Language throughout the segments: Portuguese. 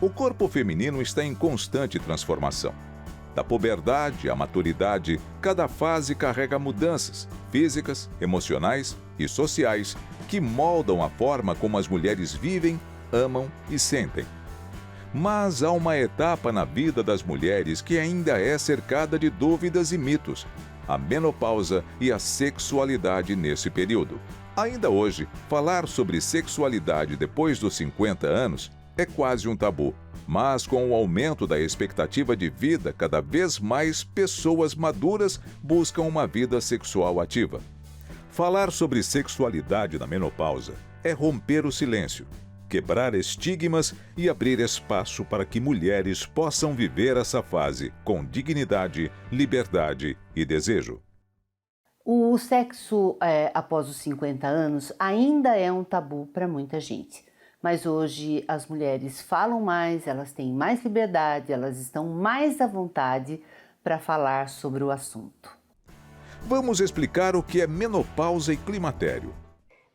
O corpo feminino está em constante transformação. Da puberdade à maturidade, cada fase carrega mudanças físicas, emocionais e sociais que moldam a forma como as mulheres vivem, amam e sentem. Mas há uma etapa na vida das mulheres que ainda é cercada de dúvidas e mitos: a menopausa e a sexualidade nesse período. Ainda hoje, falar sobre sexualidade depois dos 50 anos é quase um tabu. Mas com o aumento da expectativa de vida, cada vez mais pessoas maduras buscam uma vida sexual ativa. Falar sobre sexualidade na menopausa é romper o silêncio, quebrar estigmas e abrir espaço para que mulheres possam viver essa fase com dignidade, liberdade e desejo. O sexo após os 50 anos ainda é um tabu para muita gente. Mas hoje as mulheres falam mais, elas têm mais liberdade, elas estão mais à vontade para falar sobre o assunto. Vamos explicar o que é menopausa e climatério.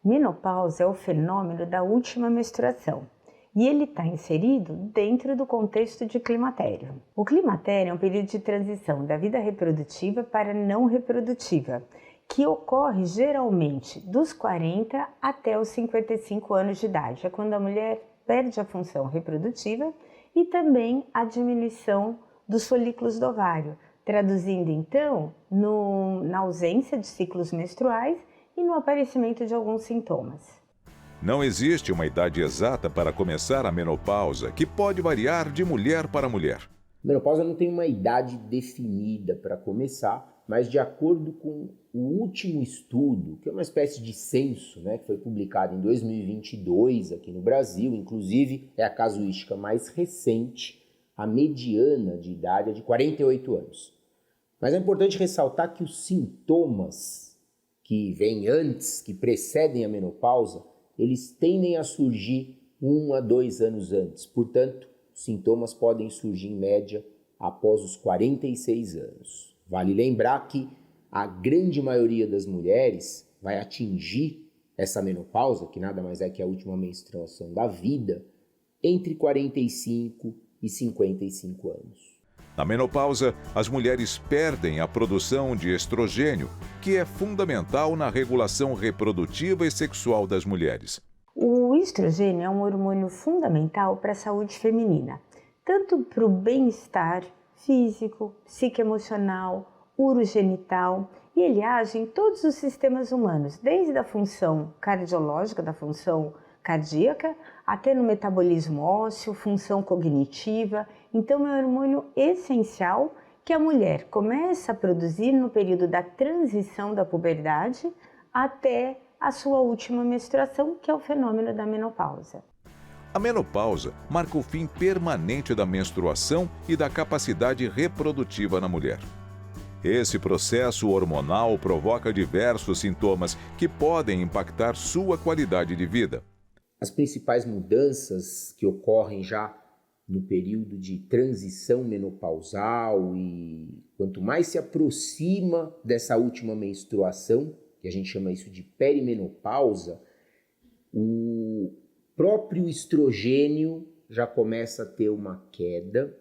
Menopausa é o fenômeno da última menstruação e ele está inserido dentro do contexto de climatério. O climatério é um período de transição da vida reprodutiva para não reprodutiva, que ocorre geralmente dos 40 até os 55 anos de idade. É quando a mulher perde a função reprodutiva e também a diminuição dos folículos do ovário, traduzindo então na ausência de ciclos menstruais e no aparecimento de alguns sintomas. Não existe uma idade exata para começar a menopausa, que pode variar de mulher para mulher. A menopausa não tem uma idade definida para começar, mas de acordo com o último estudo, que é uma espécie de censo, que foi publicado em 2022 aqui no Brasil, inclusive é a casuística mais recente, a mediana de idade é de 48 anos. Mas é importante ressaltar que os sintomas que vêm antes, que precedem a menopausa, eles tendem a surgir 1 a 2 anos antes. Portanto, os sintomas podem surgir em média após os 46 anos. Vale lembrar que a grande maioria das mulheres vai atingir essa menopausa, que nada mais é que a última menstruação da vida, entre 45 e 55 anos. Na menopausa, as mulheres perdem a produção de estrogênio, que é fundamental na regulação reprodutiva e sexual das mulheres. O estrogênio é um hormônio fundamental para a saúde feminina, tanto para o bem-estar físico, psicoemocional, urogenital, e ele age em todos os sistemas humanos, desde a função cardiológica, da função cardíaca, até no metabolismo ósseo, função cognitiva. Então é um hormônio essencial que a mulher começa a produzir no período da transição da puberdade até a sua última menstruação, que é o fenômeno da menopausa. A menopausa marca o fim permanente da menstruação e da capacidade reprodutiva na mulher. Esse processo hormonal provoca diversos sintomas que podem impactar sua qualidade de vida. As principais mudanças que ocorrem já no período de transição menopausal e quanto mais se aproxima dessa última menstruação, que a gente chama isso de perimenopausa, o próprio estrogênio já começa a ter uma queda.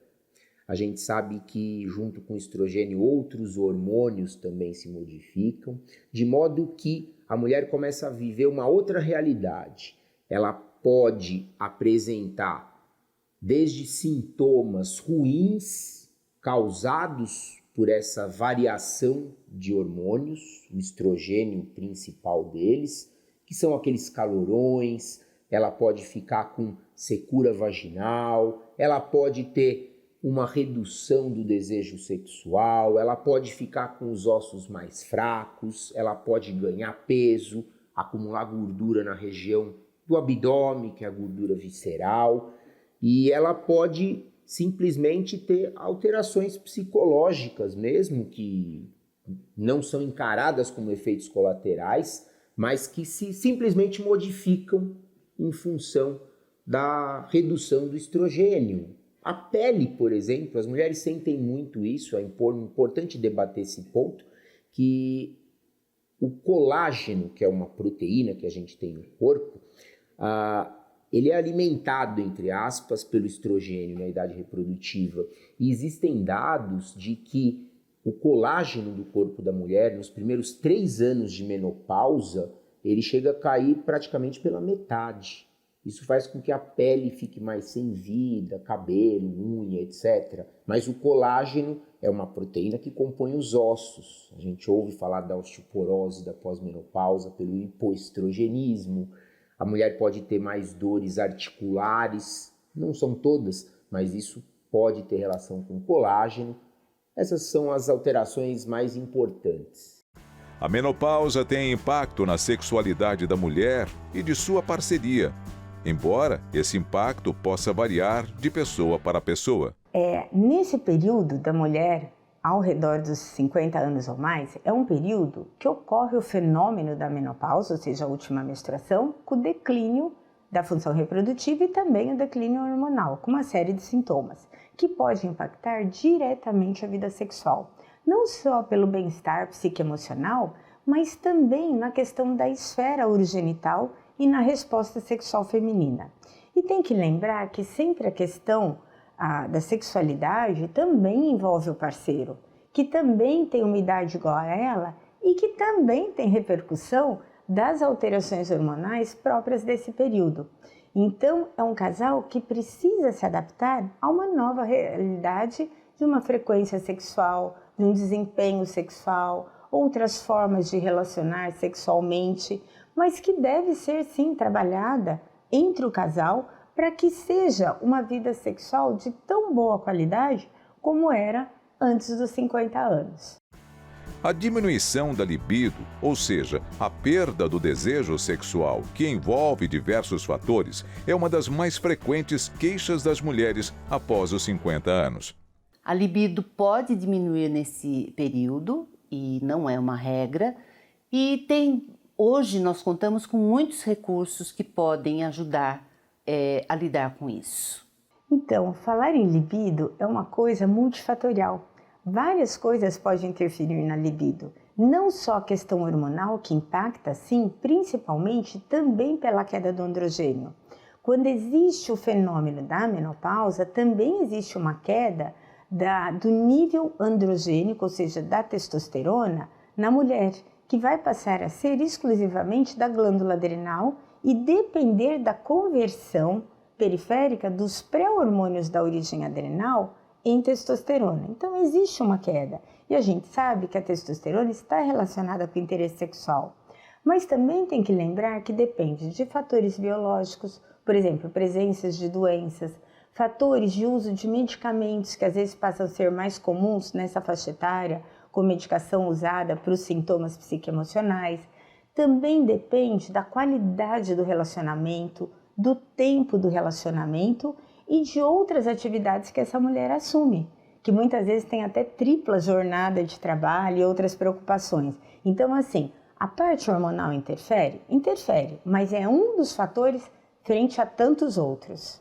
A gente sabe que junto com o estrogênio outros hormônios também se modificam, de modo que a mulher começa a viver uma outra realidade. Ela pode apresentar desde sintomas ruins causados por essa variação de hormônios, o estrogênio principal deles, que são aqueles calorões. Ela pode ficar com secura vaginal, ela pode ter uma redução do desejo sexual, ela pode ficar com os ossos mais fracos, ela pode ganhar peso, acumular gordura na região do abdômen, que é a gordura visceral, e ela pode simplesmente ter alterações psicológicas mesmo, que não são encaradas como efeitos colaterais, mas que se simplesmente modificam em função da redução do estrogênio. A pele, por exemplo, as mulheres sentem muito isso, é importante debater esse ponto, que o colágeno, que é uma proteína que a gente tem no corpo, ele é alimentado, entre aspas, pelo estrogênio na idade reprodutiva. E existem dados de que o colágeno do corpo da mulher, nos primeiros 3 anos de menopausa, ele chega a cair praticamente pela metade. Isso faz com que a pele fique mais sem vida, cabelo, unha, etc. Mas o colágeno é uma proteína que compõe os ossos. A gente ouve falar da osteoporose da pós-menopausa pelo hipoestrogenismo. A mulher pode ter mais dores articulares, não são todas, mas isso pode ter relação com colágeno. Essas são as alterações mais importantes. A menopausa tem impacto na sexualidade da mulher e de sua parceria, embora esse impacto possa variar de pessoa para pessoa. Nesse período da mulher, ao redor dos 50 anos ou mais, é um período que ocorre o fenômeno da menopausa, ou seja, a última menstruação, com o declínio da função reprodutiva e também o declínio hormonal, com uma série de sintomas, que pode impactar diretamente a vida sexual. Não só pelo bem-estar psicoemocional, mas também na questão da esfera urogenital e na resposta sexual feminina. E tem que lembrar que sempre a questão da sexualidade também envolve o parceiro, que também tem uma idade igual a ela e que também tem repercussão das alterações hormonais próprias desse período. Então, é um casal que precisa se adaptar a uma nova realidade de uma frequência sexual, de um desempenho sexual, outras formas de relacionar sexualmente, mas que deve ser sim trabalhada entre o casal para que seja uma vida sexual de tão boa qualidade como era antes dos 50 anos. A diminuição da libido, ou seja, a perda do desejo sexual, que envolve diversos fatores, é uma das mais frequentes queixas das mulheres após os 50 anos. A libido pode diminuir nesse período, e não é uma regra, e hoje nós contamos com muitos recursos que podem ajudar a lidar com isso. Então, falar em libido é uma coisa multifatorial. Várias coisas podem interferir na libido, não só a questão hormonal que impacta, sim, principalmente também pela queda do androgênio. Quando existe o fenômeno da menopausa, também existe uma queda do nível androgênico, ou seja, da testosterona, na mulher, que vai passar a ser exclusivamente da glândula adrenal e depender da conversão periférica dos pré-hormônios da origem adrenal em testosterona. Então existe uma queda e a gente sabe que a testosterona está relacionada com o interesse sexual. Mas também tem que lembrar que depende de fatores biológicos, por exemplo, presenças de doenças, fatores de uso de medicamentos que às vezes passam a ser mais comuns nessa faixa etária, com medicação usada para os sintomas psicoemocionais. Também depende da qualidade do relacionamento, do tempo do relacionamento e de outras atividades que essa mulher assume, que muitas vezes tem até tripla jornada de trabalho e outras preocupações. Então, assim, a parte hormonal interfere? Interfere, mas é um dos fatores frente a tantos outros.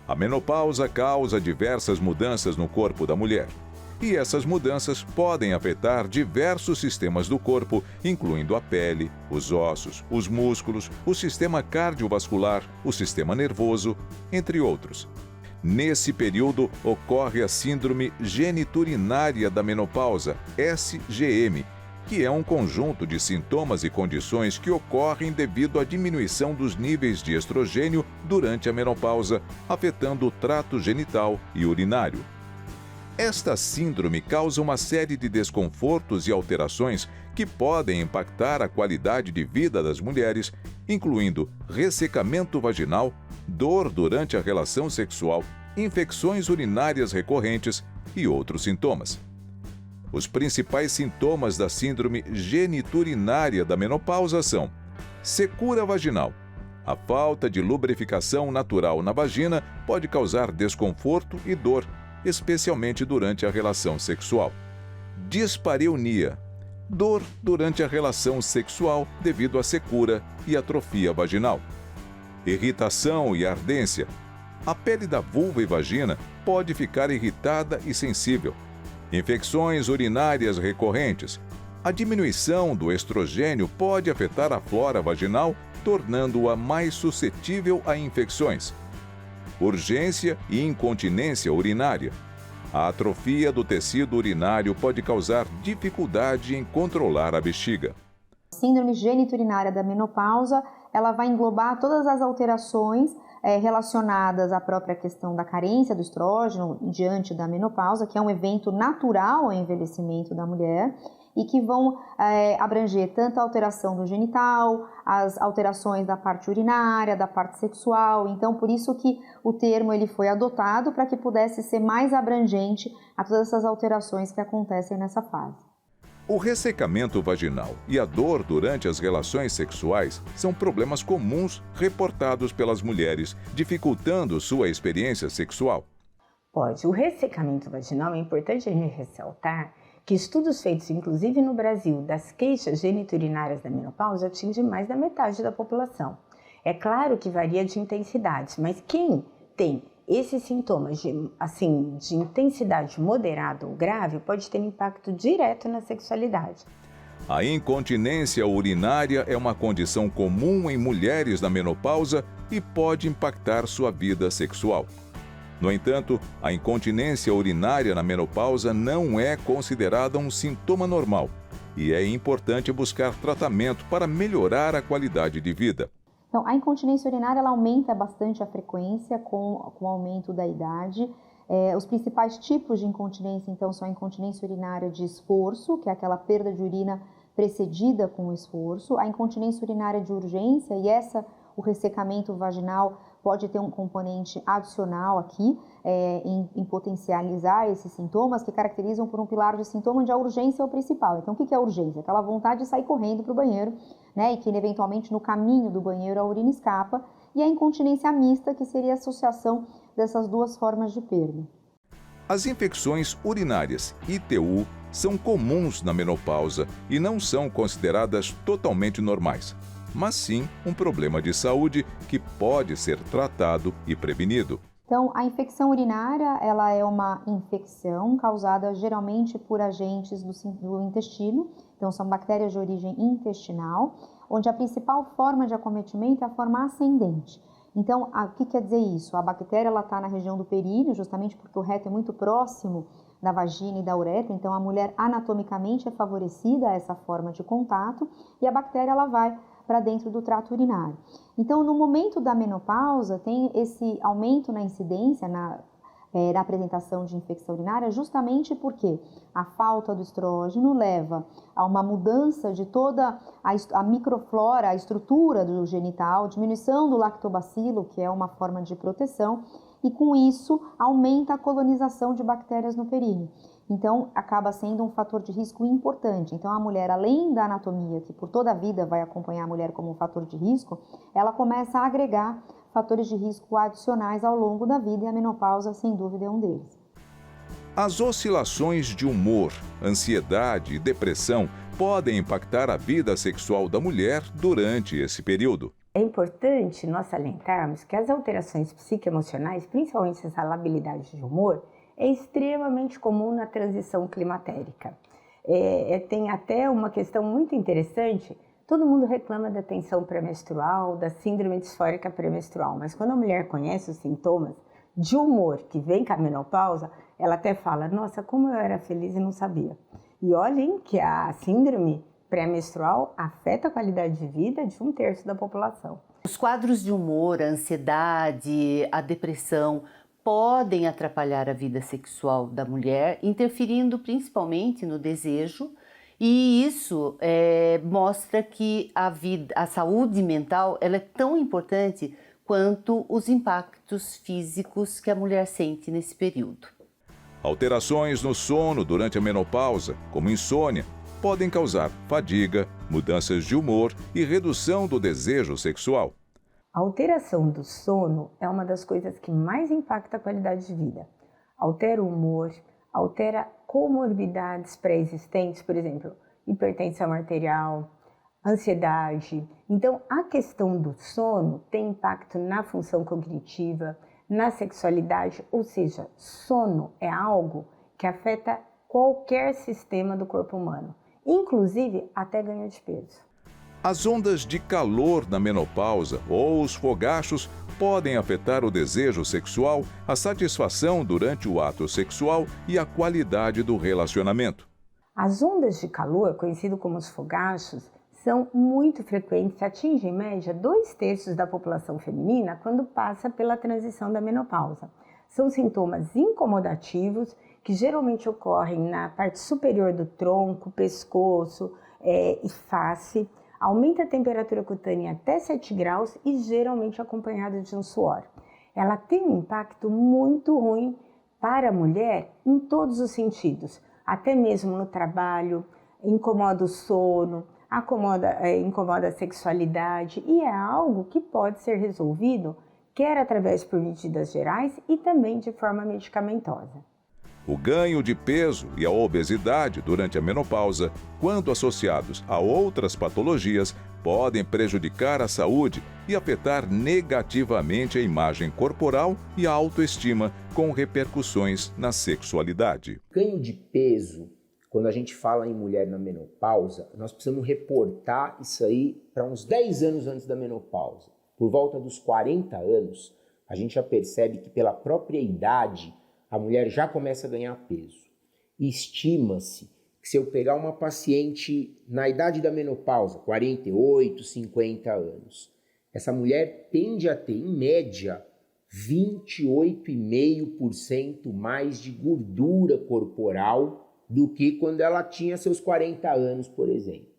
A menopausa causa diversas mudanças no corpo da mulher. E essas mudanças podem afetar diversos sistemas do corpo, incluindo a pele, os ossos, os músculos, o sistema cardiovascular, o sistema nervoso, entre outros. Nesse período, ocorre a síndrome geniturinária da menopausa, SGM, que é um conjunto de sintomas e condições que ocorrem devido à diminuição dos níveis de estrogênio durante a menopausa, afetando o trato genital e urinário. Esta síndrome causa uma série de desconfortos e alterações que podem impactar a qualidade de vida das mulheres, incluindo ressecamento vaginal, dor durante a relação sexual, infecções urinárias recorrentes e outros sintomas. Os principais sintomas da síndrome geniturinária da menopausa são secura vaginal. A falta de lubrificação natural na vagina pode causar desconforto e dor, especialmente durante a relação sexual. Dispareunia. Dor durante a relação sexual devido à secura e atrofia vaginal. Irritação e ardência. A pele da vulva e vagina pode ficar irritada e sensível. Infecções urinárias recorrentes. A diminuição do estrogênio pode afetar a flora vaginal tornando-a mais suscetível a infecções. Urgência e incontinência urinária. A atrofia do tecido urinário pode causar dificuldade em controlar a bexiga. Síndrome geniturinária da menopausa, ela vai englobar todas as alterações relacionadas à própria questão da carência do estrógeno diante da menopausa, que é um evento natural ao envelhecimento da mulher, e que vão abranger tanto a alteração do genital, as alterações da parte urinária, da parte sexual. Então, por isso que o termo ele foi adotado para que pudesse ser mais abrangente a todas essas alterações que acontecem nessa fase. O ressecamento vaginal e a dor durante as relações sexuais são problemas comuns reportados pelas mulheres, dificultando sua experiência sexual. Pode. O ressecamento vaginal é importante a gente ressaltar que estudos feitos, inclusive no Brasil, das queixas geniturinárias da menopausa atingem mais da metade da população. É claro que varia de intensidade, mas quem tem esses sintomas de intensidade moderada ou grave pode ter impacto direto na sexualidade. A incontinência urinária é uma condição comum em mulheres na menopausa e pode impactar sua vida sexual. No entanto, a incontinência urinária na menopausa não é considerada um sintoma normal e é importante buscar tratamento para melhorar a qualidade de vida. Então, a incontinência urinária ela aumenta bastante a frequência com o aumento da idade. Os principais tipos de incontinência, então, são a incontinência urinária de esforço, que é aquela perda de urina precedida com o esforço, a incontinência urinária de urgência, e o ressecamento vaginal pode ter um componente adicional aqui em potencializar esses sintomas que caracterizam por um pilar de sintoma onde a urgência é o principal. Então, o que é a urgência? Aquela vontade de sair correndo para o banheiro, né, e que eventualmente no caminho do banheiro a urina escapa, e a incontinência mista, que seria a associação dessas duas formas de perda. As infecções urinárias ITU são comuns na menopausa e não são consideradas totalmente normais, mas sim um problema de saúde que pode ser tratado e prevenido. Então, a infecção urinária ela é uma infecção causada geralmente por agentes do intestino, então são bactérias de origem intestinal, onde a principal forma de acometimento é a forma ascendente. Então, o que quer dizer isso? A bactéria está na região do períneo, justamente porque o reto é muito próximo da vagina e da uretra, então a mulher anatomicamente é favorecida a essa forma de contato e a bactéria ela vai para dentro do trato urinário. Então, no momento da menopausa, tem esse aumento na incidência, na apresentação de infecção urinária, justamente porque a falta do estrógeno leva a uma mudança de toda a microflora, a estrutura do genital, diminuição do lactobacilo, que é uma forma de proteção, e com isso aumenta a colonização de bactérias no períneo. Então, acaba sendo um fator de risco importante. Então, a mulher, além da anatomia, que por toda a vida vai acompanhar a mulher como um fator de risco, ela começa a agregar fatores de risco adicionais ao longo da vida e a menopausa, sem dúvida, é um deles. As oscilações de humor, ansiedade e depressão podem impactar a vida sexual da mulher durante esse período. É importante nós salientarmos que as alterações psicoemocionais, principalmente essa labilidade de humor, é extremamente comum na transição climatérica. Tem até uma questão muito interessante. Todo mundo reclama da tensão pré-menstrual, da síndrome disfórica pré-menstrual, mas quando a mulher conhece os sintomas de humor que vem com a menopausa, ela até fala, nossa, como eu era feliz e não sabia. E olhem que a síndrome pré-menstrual afeta a qualidade de vida de 1/3 da população. Os quadros de humor, a ansiedade, a depressão podem atrapalhar a vida sexual da mulher, interferindo principalmente no desejo. E isso mostra que a saúde mental ela é tão importante quanto os impactos físicos que a mulher sente nesse período. Alterações no sono durante a menopausa, como insônia, podem causar fadiga, mudanças de humor e redução do desejo sexual. A alteração do sono é uma das coisas que mais impacta a qualidade de vida. Altera o humor, altera comorbidades pré-existentes, por exemplo, hipertensão arterial, ansiedade. Então, a questão do sono tem impacto na função cognitiva, na sexualidade, ou seja, sono é algo que afeta qualquer sistema do corpo humano, inclusive até ganho de peso. As ondas de calor na menopausa ou os fogachos podem afetar o desejo sexual, a satisfação durante o ato sexual e a qualidade do relacionamento. As ondas de calor, conhecido como os fogachos, são muito frequentes e atingem em média 2/3 da população feminina quando passa pela transição da menopausa. São sintomas incomodativos que geralmente ocorrem na parte superior do tronco, pescoço e face. Aumenta a temperatura cutânea até 7 graus e geralmente acompanhado de um suor. Ela tem um impacto muito ruim para a mulher em todos os sentidos, até mesmo no trabalho, incomoda o sono, incomoda a sexualidade e é algo que pode ser resolvido quer através por medidas gerais e também de forma medicamentosa. O ganho de peso e a obesidade durante a menopausa, quando associados a outras patologias, podem prejudicar a saúde e afetar negativamente a imagem corporal e a autoestima, com repercussões na sexualidade. Ganho de peso, quando a gente fala em mulher na menopausa, nós precisamos reportar isso aí para uns 10 anos antes da menopausa. Por volta dos 40 anos, a gente já percebe que pela própria idade, a mulher já começa a ganhar peso. E estima-se que se eu pegar uma paciente na idade da menopausa, 48, 50 anos, essa mulher tende a ter, em média, 28,5% mais de gordura corporal do que quando ela tinha seus 40 anos, por exemplo.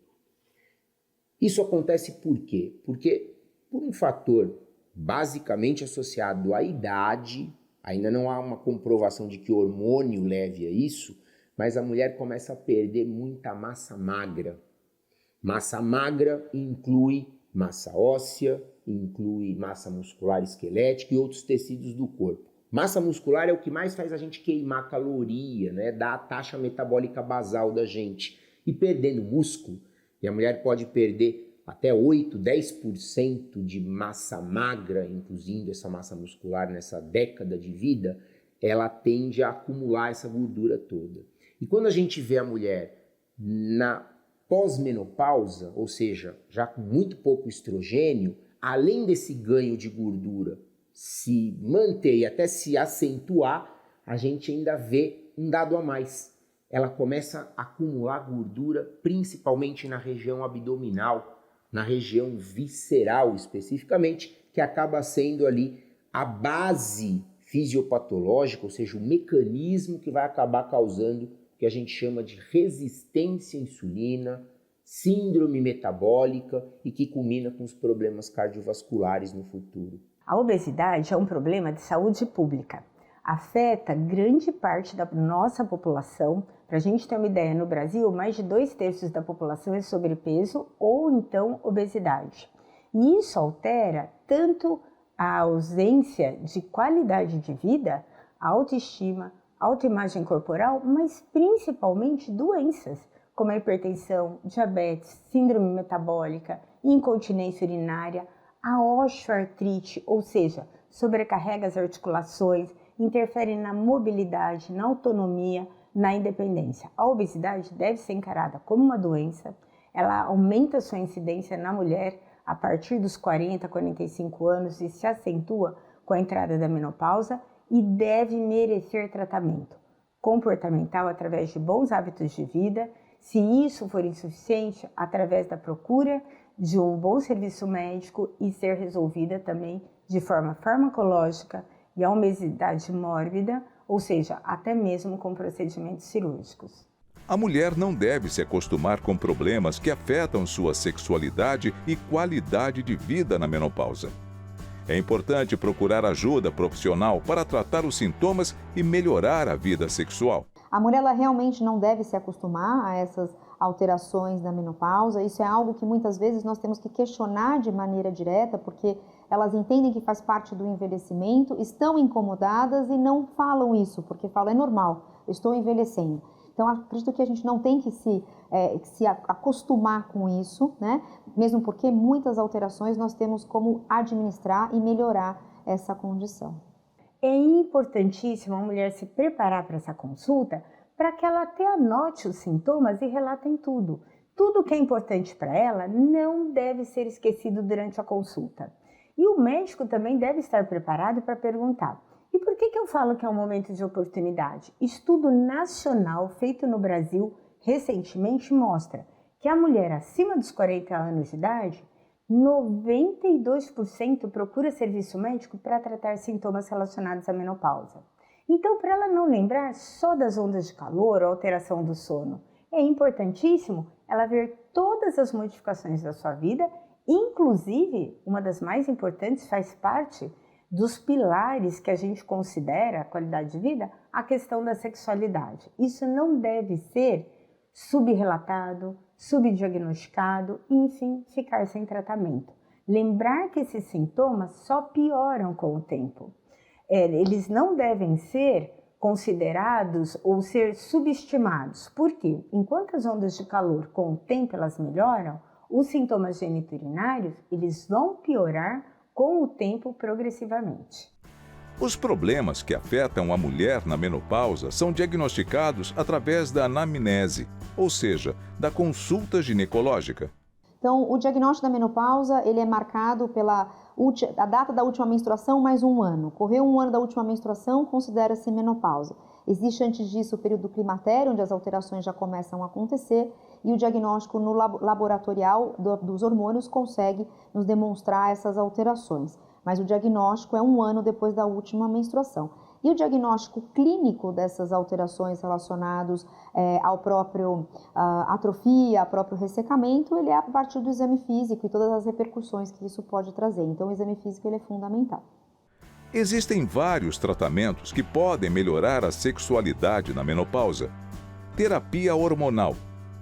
Isso acontece por quê? Porque por um fator basicamente associado à idade. Ainda não há uma comprovação de que o hormônio leve a isso, mas a mulher começa a perder muita massa magra. Massa magra inclui massa óssea, inclui massa muscular esquelética e outros tecidos do corpo. Massa muscular é o que mais faz a gente queimar caloria, né? Dá a taxa metabólica basal da gente. E perdendo músculo, e a mulher pode perder até 8, 10% de massa magra, incluindo essa massa muscular nessa década de vida, ela tende a acumular essa gordura toda. E quando a gente vê a mulher na pós-menopausa, ou seja, já com muito pouco estrogênio, além desse ganho de gordura se manter e até se acentuar, a gente ainda vê um dado a mais. Ela começa a acumular gordura principalmente na região abdominal, na região visceral especificamente, que acaba sendo ali a base fisiopatológica, ou seja, o mecanismo que vai acabar causando o que a gente chama de resistência à insulina, síndrome metabólica e que culmina com os problemas cardiovasculares no futuro. A obesidade é um problema de saúde pública. Afeta grande parte da nossa população. Para a gente ter uma ideia, no Brasil, mais de 2/3 da população é sobrepeso ou então obesidade. E isso altera tanto a ausência de qualidade de vida, a autoestima, autoimagem corporal, mas principalmente doenças como a hipertensão, diabetes, síndrome metabólica, incontinência urinária, a osteoartrite, ou seja, sobrecarrega as articulações, interfere na mobilidade, na autonomia, na independência. A obesidade deve ser encarada como uma doença, ela aumenta sua incidência na mulher a partir dos 40, 45 anos e se acentua com a entrada da menopausa e deve merecer tratamento comportamental através de bons hábitos de vida. Se isso for insuficiente, através da procura de um bom serviço médico e ser resolvida também de forma farmacológica e a obesidade mórbida, ou seja, até mesmo com procedimentos cirúrgicos. A mulher não deve se acostumar com problemas que afetam sua sexualidade e qualidade de vida na menopausa. É importante procurar ajuda profissional para tratar os sintomas e melhorar a vida sexual. A mulher ela realmente não deve se acostumar a essas alterações da menopausa. Isso é algo que muitas vezes nós temos que questionar de maneira direta, porque elas entendem que faz parte do envelhecimento, estão incomodadas e não falam isso, porque falam, é normal, eu estou envelhecendo. Então, acredito que a gente não tem que se acostumar com isso, né? Mesmo porque muitas alterações nós temos como administrar e melhorar essa condição. É importantíssimo a mulher se preparar para essa consulta para que ela até anote os sintomas e relate em tudo. Tudo que é importante para ela não deve ser esquecido durante a consulta. E o médico também deve estar preparado para perguntar: e por que eu falo que é um momento de oportunidade? Estudo nacional feito no Brasil recentemente mostra que a mulher acima dos 40 anos de idade, 92% procura serviço médico para tratar sintomas relacionados à menopausa. Então, para ela não lembrar só das ondas de calor ou alteração do sono, é importantíssimo ela ver todas as modificações da sua vida, inclusive, uma das mais importantes, faz parte dos pilares que a gente considera a qualidade de vida, a questão da sexualidade. Isso não deve ser subrelatado, subdiagnosticado e, enfim, ficar sem tratamento. Lembrar que esses sintomas só pioram com o tempo. Eles não devem ser considerados ou ser subestimados. Por quê? Enquanto as ondas de calor com o tempo elas melhoram, os sintomas geniturinários eles vão piorar com o tempo progressivamente. Os problemas que afetam a mulher na menopausa são diagnosticados através da anamnese, ou seja, da consulta ginecológica. Então, o diagnóstico da menopausa ele é marcado pela a data da última menstruação mais um ano. Correu um ano da última menstruação, considera-se menopausa. Existe antes disso o período climatério, onde as alterações já começam a acontecer, e o diagnóstico no laboratorial dos hormônios consegue nos demonstrar essas alterações. Mas o diagnóstico é um ano depois da última menstruação. E o diagnóstico clínico dessas alterações relacionadas ao próprio atrofia, ao próprio ressecamento, ele é a partir do exame físico e todas as repercussões que isso pode trazer. Então, o exame físico ele é fundamental. Existem vários tratamentos que podem melhorar a sexualidade na menopausa. Terapia hormonal,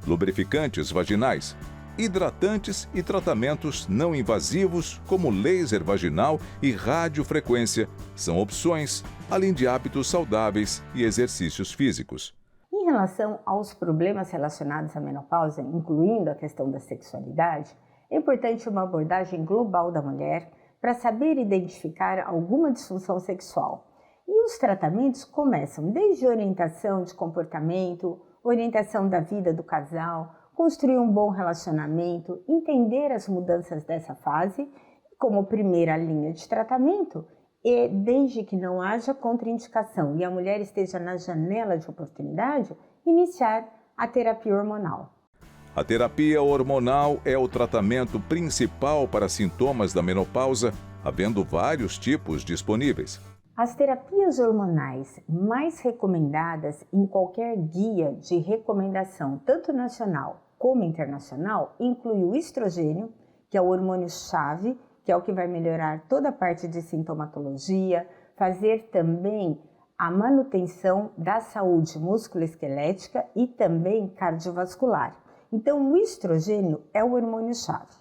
lubrificantes vaginais, hidratantes e tratamentos não invasivos como laser vaginal e radiofrequência são opções, além de hábitos saudáveis e exercícios físicos. Em relação aos problemas relacionados à menopausa, incluindo a questão da sexualidade, é importante uma abordagem global da mulher para saber identificar alguma disfunção sexual. E os tratamentos começam desde orientação de comportamento, orientação da vida do casal, construir um bom relacionamento, entender as mudanças dessa fase e, como primeira linha de tratamento, desde que não haja contraindicação e a mulher esteja na janela de oportunidade, iniciar a terapia hormonal. A terapia hormonal é o tratamento principal para sintomas da menopausa, havendo vários tipos disponíveis. As terapias hormonais mais recomendadas em qualquer guia de recomendação, tanto nacional como internacional, inclui o estrogênio, que é o hormônio-chave, que é o que vai melhorar toda a parte de sintomatologia, fazer também a manutenção da saúde musculoesquelética e também cardiovascular. Então, o estrogênio é o hormônio-chave.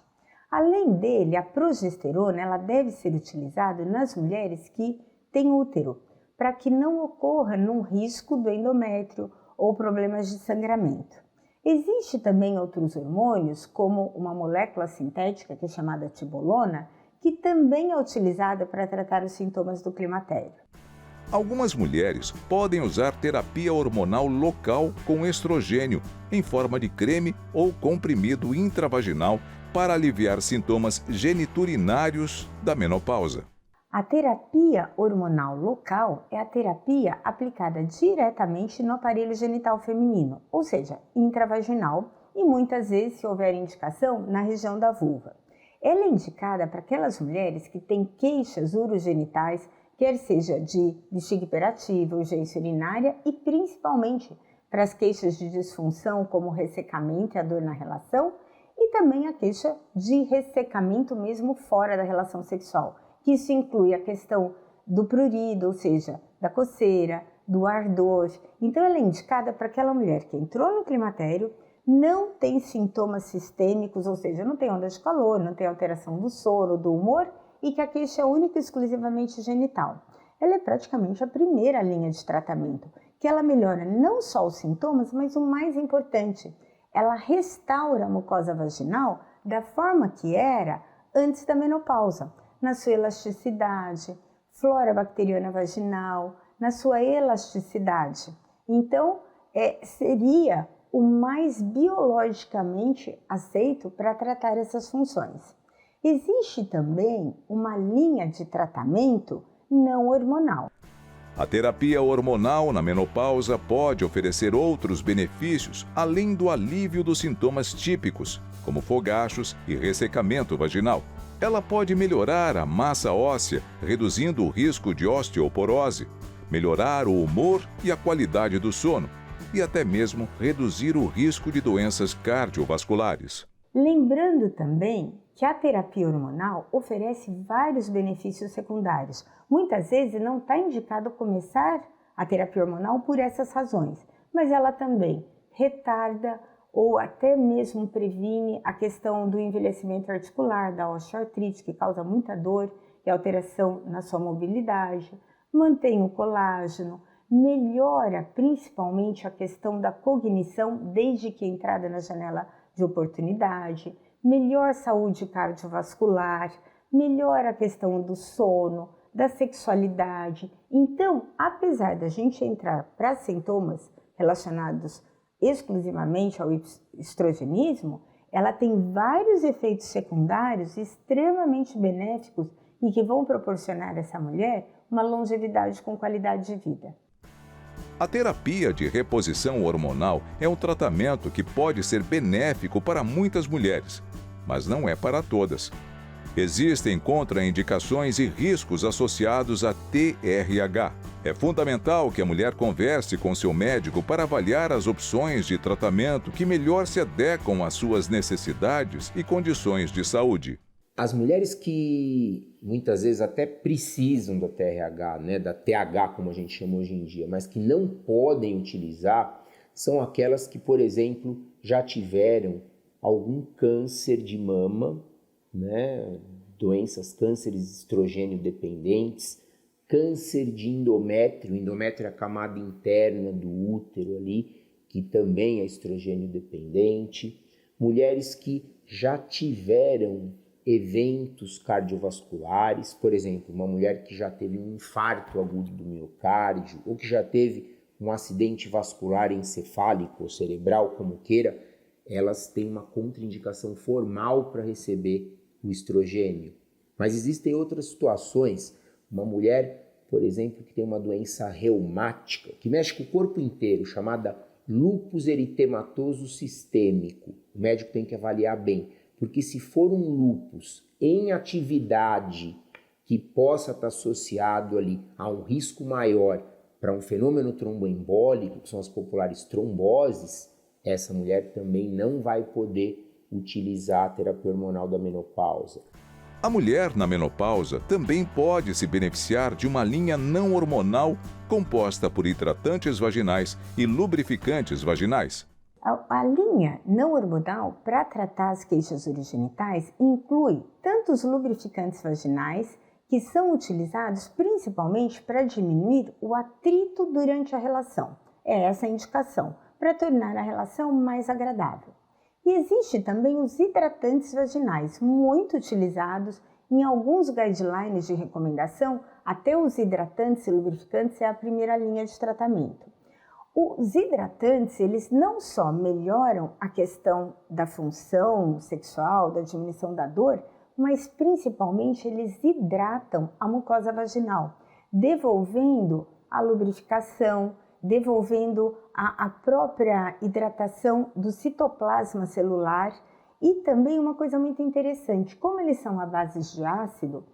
Além dele, a progesterona ela deve ser utilizada nas mulheres que têm útero, para que não ocorra um risco do endométrio ou problemas de sangramento. Existe também outros hormônios, como uma molécula sintética que é chamada tibolona, que também é utilizada para tratar os sintomas do climatério. Algumas mulheres podem usar terapia hormonal local com estrogênio, em forma de creme ou comprimido intravaginal, para aliviar sintomas geniturinários da menopausa. A terapia hormonal local é a terapia aplicada diretamente no aparelho genital feminino, ou seja, intravaginal e muitas vezes, se houver indicação, na região da vulva. Ela é indicada para aquelas mulheres que têm queixas urogenitais, quer seja de bexiga hiperativa, urgência urinária e principalmente para as queixas de disfunção como ressecamento e a dor na relação e também a queixa de ressecamento mesmo fora da relação sexual, que isso inclui a questão do prurido, ou seja, da coceira, do ardor. Então ela é indicada para aquela mulher que entrou no climatério, não tem sintomas sistêmicos, ou seja, não tem onda de calor, não tem alteração do sono, do humor e que a queixa é única e exclusivamente genital. Ela é praticamente a primeira linha de tratamento, que ela melhora não só os sintomas, mas o mais importante, ela restaura a mucosa vaginal da forma que era antes da menopausa, na sua elasticidade, flora bacteriana vaginal, na sua elasticidade. Então, seria o mais biologicamente aceito para tratar essas funções. Existe também uma linha de tratamento não hormonal. A terapia hormonal na menopausa pode oferecer outros benefícios além do alívio dos sintomas típicos, como fogachos e ressecamento vaginal. Ela pode melhorar a massa óssea, reduzindo o risco de osteoporose, melhorar o humor e a qualidade do sono, e até mesmo reduzir o risco de doenças cardiovasculares. Lembrando também que a terapia hormonal oferece vários benefícios secundários. Muitas vezes não está indicado começar a terapia hormonal por essas razões, mas ela também retarda ou até mesmo previne a questão do envelhecimento articular, da osteoartrite, que causa muita dor e alteração na sua mobilidade, mantém o colágeno, melhora principalmente a questão da cognição desde que entrada na janela de oportunidade, melhor saúde cardiovascular, melhora a questão do sono, da sexualidade. Então, apesar da gente entrar para sintomas relacionados exclusivamente ao estrogenismo, ela tem vários efeitos secundários extremamente benéficos e que vão proporcionar a essa mulher uma longevidade com qualidade de vida. A terapia de reposição hormonal é um tratamento que pode ser benéfico para muitas mulheres, mas não é para todas. Existem contraindicações e riscos associados a TRH. É fundamental que a mulher converse com seu médico para avaliar as opções de tratamento que melhor se adequam às suas necessidades e condições de saúde. As mulheres que muitas vezes até precisam da TRH, né, da TH como a gente chama hoje em dia, mas que não podem utilizar, são aquelas que, por exemplo, já tiveram algum câncer de mama, né, doenças, cânceres estrogênio dependentes, câncer de endométrio, endométrio é a camada interna do útero ali, que também é estrogênio dependente, mulheres que já tiveram eventos cardiovasculares, por exemplo, uma mulher que já teve um infarto agudo do miocárdio ou que já teve um acidente vascular encefálico ou cerebral, como queira, elas têm uma contraindicação formal para receber o estrogênio. Mas existem outras situações, uma mulher, por exemplo, que tem uma doença reumática, que mexe com o corpo inteiro, chamada lúpus eritematoso sistêmico. O médico tem que avaliar bem, porque se for um lúpus em atividade que possa estar associado ali a um risco maior para um fenômeno tromboembólico, que são as populares tromboses, essa mulher também não vai poder utilizar a terapia hormonal da menopausa. A mulher na menopausa também pode se beneficiar de uma linha não hormonal composta por hidratantes vaginais e lubrificantes vaginais. A linha não hormonal para tratar as queixas urogenitais inclui tanto os lubrificantes vaginais, que são utilizados principalmente para diminuir o atrito durante a relação. É essa a indicação, para tornar a relação mais agradável. E existe também os hidratantes vaginais, muito utilizados em alguns guidelines de recomendação, até os hidratantes e lubrificantes é a primeira linha de tratamento. Os hidratantes, eles não só melhoram a questão da função sexual, da diminuição da dor, mas principalmente eles hidratam a mucosa vaginal, devolvendo a lubrificação, devolvendo a própria hidratação do citoplasma celular e também uma coisa muito interessante, como eles são à base de ácido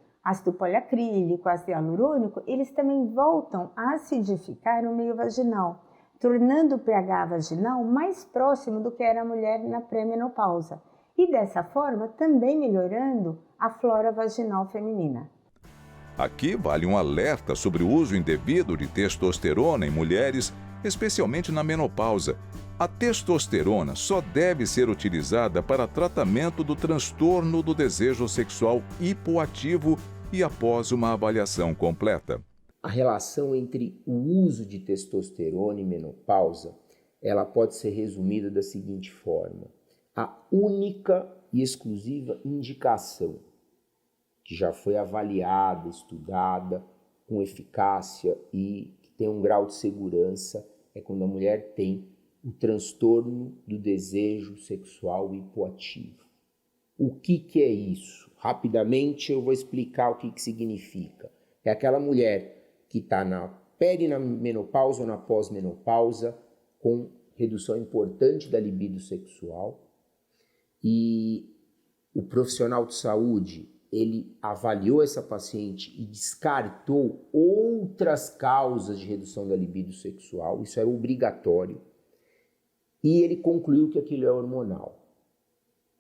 poliacrílico, ácido hialurônico, eles também voltam a acidificar o meio vaginal, tornando o pH vaginal mais próximo do que era a mulher na pré-menopausa e dessa forma também melhorando a flora vaginal feminina. Aqui vale um alerta sobre o uso indevido de testosterona em mulheres, especialmente na menopausa. A testosterona só deve ser utilizada para tratamento do transtorno do desejo sexual hipoativo e após uma avaliação completa. A relação entre o uso de testosterona e menopausa, ela pode ser resumida da seguinte forma: a única e exclusiva indicação que já foi avaliada, estudada com eficácia e que tem um grau de segurança é quando a mulher tem o transtorno do desejo sexual hipoativo. O que é isso? Rapidamente eu vou explicar o que significa. É aquela mulher que está na perimenopausa ou na pós-menopausa com redução importante da libido sexual e o profissional de saúde, ele avaliou essa paciente e descartou outras causas de redução da libido sexual, isso é obrigatório, e ele concluiu que aquilo é hormonal.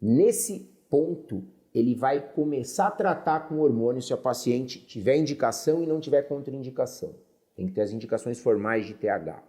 Nesse ponto, ele vai começar a tratar com hormônio se a paciente tiver indicação e não tiver contraindicação. Tem que ter as indicações formais de TH.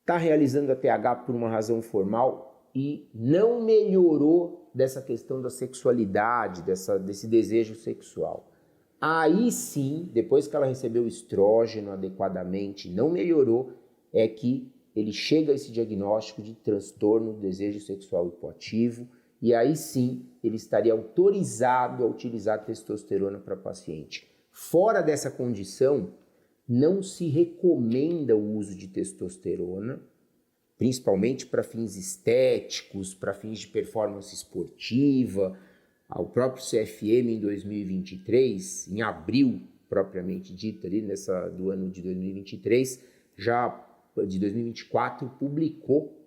Está realizando a TH por uma razão formal e não melhorou dessa questão da sexualidade, desse desejo sexual. Aí sim, depois que ela recebeu o estrógeno adequadamente, não melhorou, é que ele chega a esse diagnóstico de transtorno do desejo sexual hipoativo e aí sim ele estaria autorizado a utilizar testosterona para paciente. Fora dessa condição, não se recomenda o uso de testosterona, principalmente para fins estéticos, para fins de performance esportiva. O próprio CFM em 2023, em abril propriamente dito, ali do ano de 2023, já de 2024, publicou,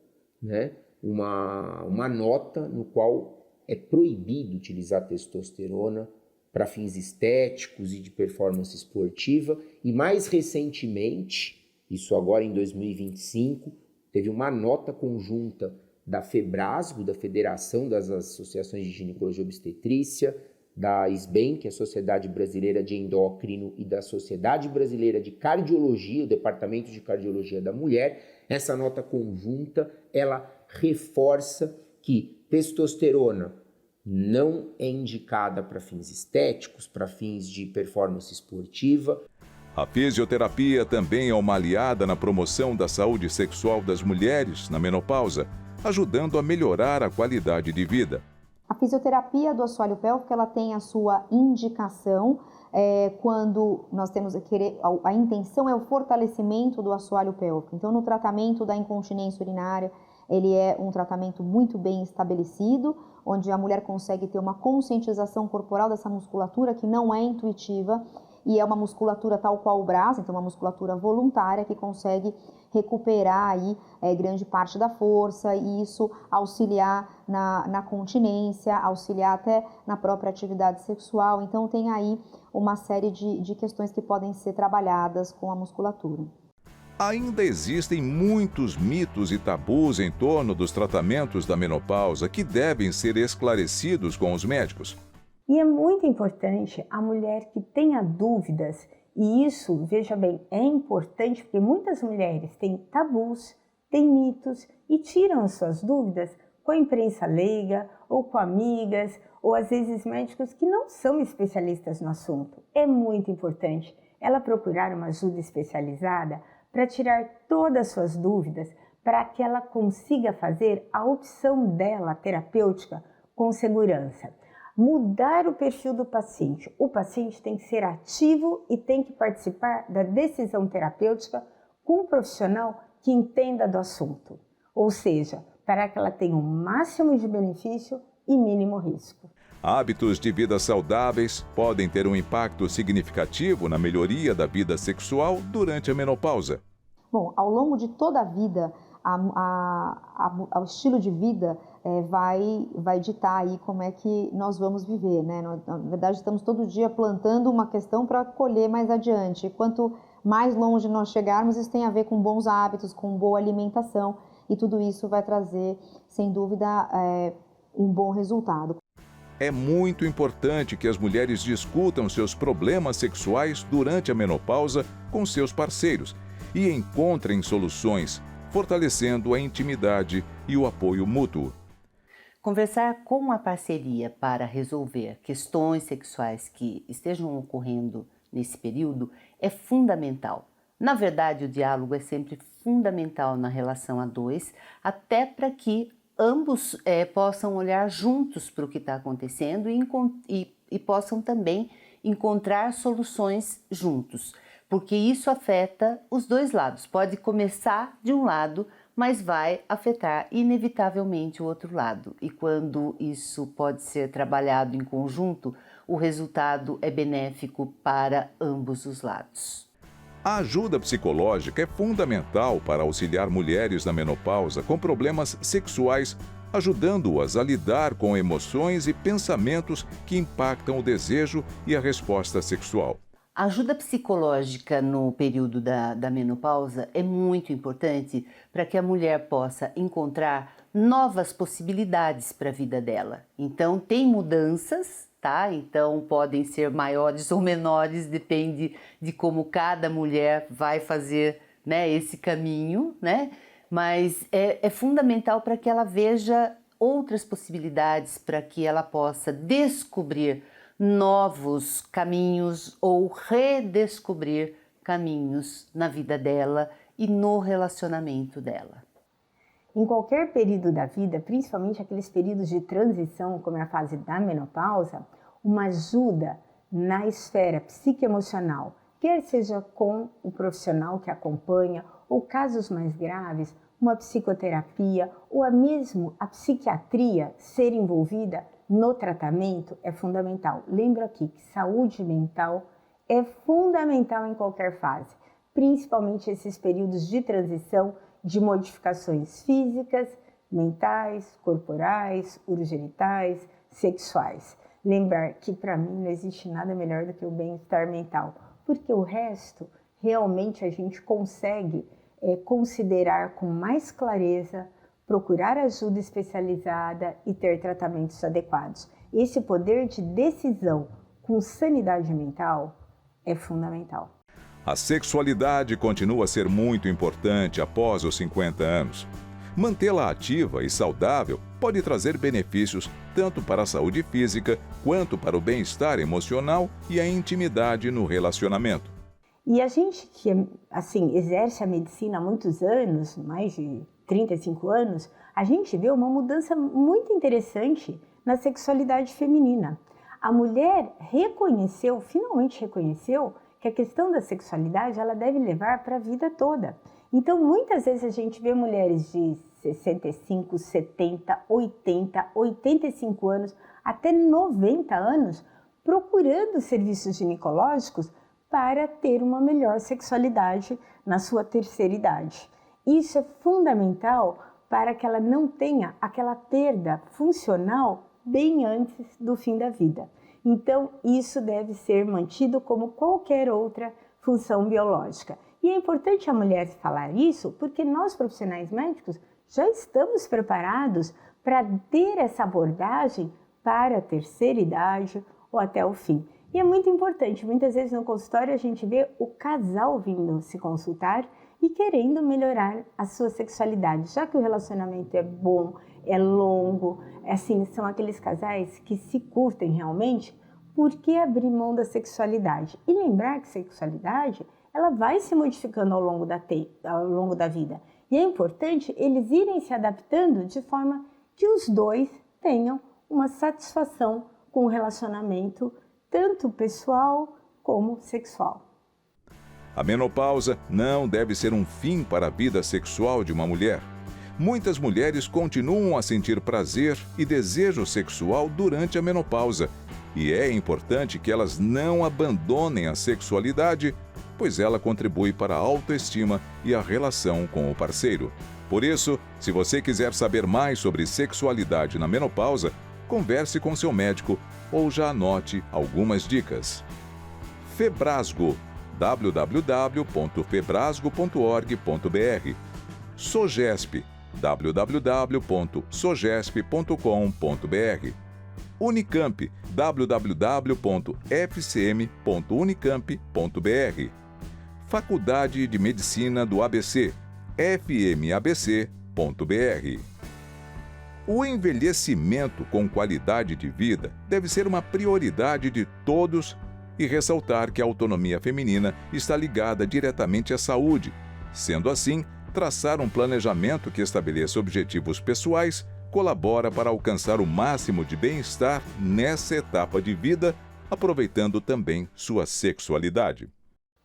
né, uma nota no qual é proibido utilizar testosterona para fins estéticos e de performance esportiva. E mais recentemente, isso agora em 2025, teve uma nota conjunta da FEBRASGO, da Federação das Associações de Ginecologia e Obstetrícia, da SBEM, que é a Sociedade Brasileira de Endócrino, e da Sociedade Brasileira de Cardiologia, o Departamento de Cardiologia da Mulher. Essa nota conjunta, ela reforça que testosterona não é indicada para fins estéticos, para fins de performance esportiva. A fisioterapia também é uma aliada na promoção da saúde sexual das mulheres na menopausa, ajudando a melhorar a qualidade de vida. A fisioterapia do assoalho pélvico, ela tem a sua indicação quando nós temos a intenção é o fortalecimento do assoalho pélvico. Então, no tratamento da incontinência urinária, ele é um tratamento muito bem estabelecido, onde a mulher consegue ter uma conscientização corporal dessa musculatura que não é intuitiva e é uma musculatura tal qual o braço, então uma musculatura voluntária que consegue recuperar aí grande parte da força e isso auxiliar na continência, auxiliar até na própria atividade sexual. Então tem aí uma série de questões que podem ser trabalhadas com a musculatura. Ainda existem muitos mitos e tabus em torno dos tratamentos da menopausa que devem ser esclarecidos com os médicos. E é muito importante a mulher que tenha dúvidas, e isso, veja bem, é importante porque muitas mulheres têm tabus, têm mitos e tiram suas dúvidas com a imprensa leiga ou com amigas ou às vezes médicos que não são especialistas no assunto. É muito importante ela procurar uma ajuda especializada para tirar todas as suas dúvidas, para que ela consiga fazer a opção dela terapêutica com segurança. Mudar o perfil do paciente. O paciente tem que ser ativo e tem que participar da decisão terapêutica com um profissional que entenda do assunto. Ou seja, para que ela tenha o máximo de benefício e mínimo risco. Hábitos de vida saudáveis podem ter um impacto significativo na melhoria da vida sexual durante a menopausa. Bom, ao longo de toda a vida, o estilo de vida vai ditar aí como é que nós vamos viver, né? Na verdade, estamos todo dia plantando uma questão para colher mais adiante. E quanto mais longe nós chegarmos, isso tem a ver com bons hábitos, com boa alimentação, e tudo isso vai trazer, sem dúvida, um bom resultado. É muito importante que as mulheres discutam seus problemas sexuais durante a menopausa com seus parceiros e encontrem soluções, fortalecendo a intimidade e o apoio mútuo. Conversar com a parceria para resolver questões sexuais que estejam ocorrendo nesse período é fundamental. Na verdade, o diálogo é sempre fundamental na relação a dois, até para que ambos possam olhar juntos para o que está acontecendo e possam também encontrar soluções juntos, porque isso afeta os dois lados. Pode começar de um lado, mas vai afetar inevitavelmente o outro lado. E quando isso pode ser trabalhado em conjunto, o resultado é benéfico para ambos os lados. A ajuda psicológica é fundamental para auxiliar mulheres na menopausa com problemas sexuais, ajudando-as a lidar com emoções e pensamentos que impactam o desejo e a resposta sexual. A ajuda psicológica no período da menopausa é muito importante para que a mulher possa encontrar novas possibilidades para a vida dela. Então, tem mudanças, tá? Então, podem ser maiores ou menores, depende de como cada mulher vai fazer, né, esse caminho, né? Mas é fundamental para que ela veja outras possibilidades, para que ela possa descobrir novos caminhos ou redescobrir caminhos na vida dela e no relacionamento dela. Em qualquer período da vida, principalmente aqueles períodos de transição, como é a fase da menopausa, uma ajuda na esfera psicoemocional, quer seja com o profissional que acompanha, ou casos mais graves, uma psicoterapia ou mesmo a psiquiatria ser envolvida no tratamento é fundamental. Lembro aqui que saúde mental é fundamental em qualquer fase, principalmente esses períodos de transição de modificações físicas, mentais, corporais, urogenitais, sexuais. Lembrar que para mim não existe nada melhor do que o bem-estar mental, porque o resto realmente a gente consegue considerar com mais clareza, procurar ajuda especializada e ter tratamentos adequados. Esse poder de decisão com sanidade mental é fundamental. A sexualidade continua a ser muito importante após os 50 anos. Mantê-la ativa e saudável pode trazer benefícios tanto para a saúde física quanto para o bem-estar emocional e a intimidade no relacionamento. E a gente que exerce a medicina há muitos anos, mais de 35 anos, a gente vê uma mudança muito interessante na sexualidade feminina. A mulher finalmente reconheceu que a questão da sexualidade ela deve levar para a vida toda. Então, muitas vezes a gente vê mulheres de 65, 70, 80, 85 anos, até 90 anos, procurando serviços ginecológicos para ter uma melhor sexualidade na sua terceira idade. Isso é fundamental para que ela não tenha aquela perda funcional bem antes do fim da vida. Então, isso deve ser mantido como qualquer outra função biológica. E é importante a mulher falar isso porque nós, profissionais médicos, já estamos preparados para ter essa abordagem para a terceira idade ou até o fim. E é muito importante, muitas vezes no consultório a gente vê o casal vindo se consultar e querendo melhorar a sua sexualidade, já que o relacionamento é bom, é longo, são aqueles casais que se curtem realmente, por que abrir mão da sexualidade? E lembrar que a sexualidade ela vai se modificando ao longo da vida. E é importante eles irem se adaptando de forma que os dois tenham uma satisfação com o relacionamento, tanto pessoal como sexual. A menopausa não deve ser um fim para a vida sexual de uma mulher. Muitas mulheres continuam a sentir prazer e desejo sexual durante a menopausa, e é importante que elas não abandonem a sexualidade, pois ela contribui para a autoestima e a relação com o parceiro. Por isso, se você quiser saber mais sobre sexualidade na menopausa, converse com seu médico ou já anote algumas dicas. Febrasgo, www.febrasgo.org.br. Sogesp, www.sogesp.com.br. Unicamp, www.fcm.unicamp.br. Faculdade de Medicina do ABC, fmabc.br. O envelhecimento com qualidade de vida deve ser uma prioridade de todos e ressaltar que a autonomia feminina está ligada diretamente à saúde. Sendo assim, traçar um planejamento que estabeleça objetivos pessoais colabora para alcançar o máximo de bem-estar nessa etapa de vida, aproveitando também sua sexualidade.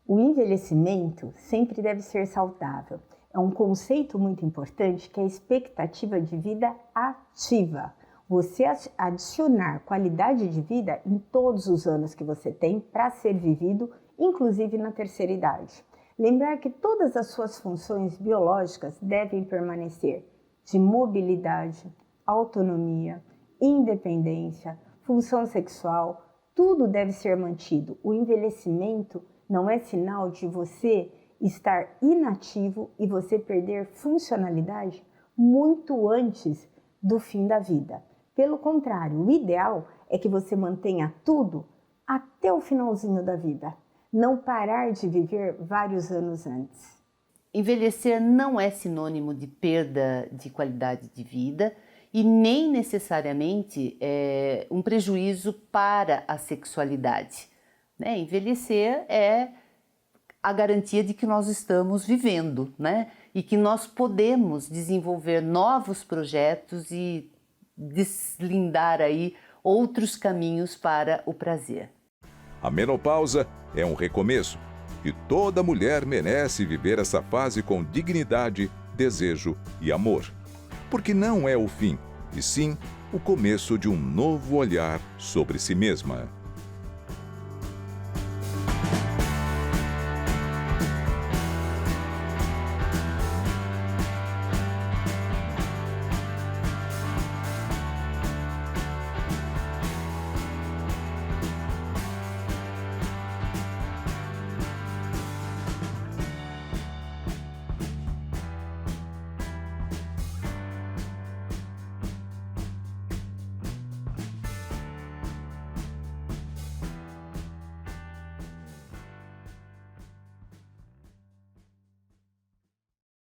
O envelhecimento sempre deve ser saudável. É um conceito muito importante que é a expectativa de vida ativa. Você adicionar qualidade de vida em todos os anos que você tem para ser vivido, inclusive na terceira idade. Lembrar que todas as suas funções biológicas devem permanecer, de mobilidade, autonomia, independência, função sexual, tudo deve ser mantido. O envelhecimento não é sinal de você estar inativo e você perder funcionalidade muito antes do fim da vida. Pelo contrário, o ideal é que você mantenha tudo até o finalzinho da vida, não parar de viver vários anos antes. Envelhecer não é sinônimo de perda de qualidade de vida e nem necessariamente um prejuízo para a sexualidade. Né? Envelhecer é a garantia de que nós estamos vivendo, né? E que nós podemos desenvolver novos projetos e deslindar aí outros caminhos para o prazer. A menopausa é um recomeço e toda mulher merece viver essa fase com dignidade, desejo e amor. Porque não é o fim, e sim o começo de um novo olhar sobre si mesma.